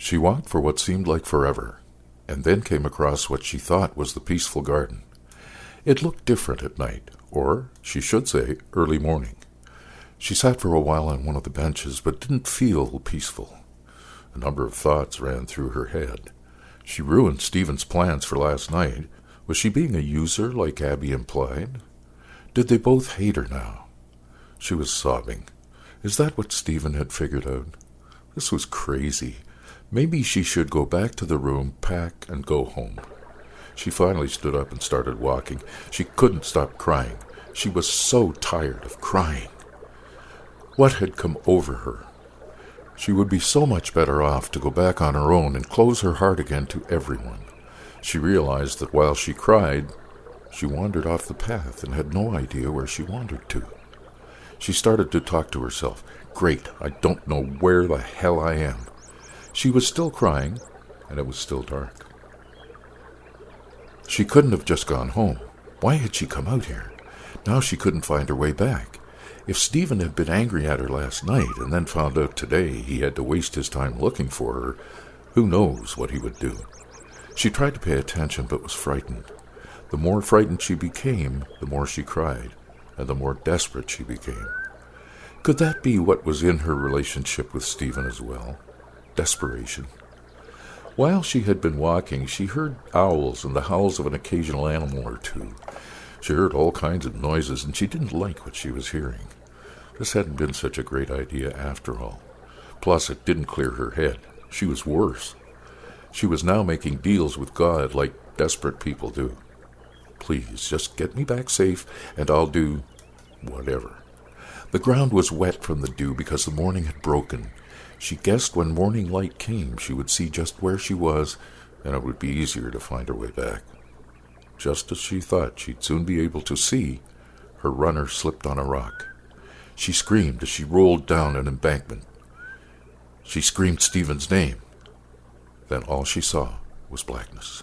She walked for what seemed like forever, and then came across what she thought was the peaceful garden. It looked different at night, or, she should say, early morning. She sat for a while on one of the benches, but didn't feel peaceful. A number of thoughts ran through her head. She ruined Stephen's plans for last night. Was she being a user, like Abby implied? Did they both hate her now? She was sobbing. Is that what Stephen had figured out? This was crazy. Maybe she should go back to the room, pack, and go home. She finally stood up and started walking. She couldn't stop crying. She was so tired of crying. What had come over her? She would be so much better off to go back on her own and close her heart again to everyone. She realized that while she cried, she wandered off the path and had no idea where she wandered to. She started to talk to herself. Great, I don't know where the hell I am. She was still crying, and it was still dark. She couldn't have just gone home. Why had she come out here? Now she couldn't find her way back. If Stephen had been angry at her last night and then found out today he had to waste his time looking for her, who knows what he would do? She tried to pay attention but was frightened. The more frightened she became, the more she cried, and the more desperate she became. Could that be what was in her relationship with Stephen as well? Desperation. While she had been walking, she heard owls and the howls of an occasional animal or two. She heard all kinds of noises, and she didn't like what she was hearing. This hadn't been such a great idea after all. Plus, it didn't clear her head. She was worse. She was now making deals with God like desperate people do. Please, just get me back safe, and I'll do whatever. The ground was wet from the dew because the morning had broken. She guessed when morning light came, she would see just where she was, and it would be easier to find her way back. Just as she thought she'd soon be able to see, her runner slipped on a rock. She screamed as she rolled down an embankment. She screamed Stephen's name. Then all she saw was blackness.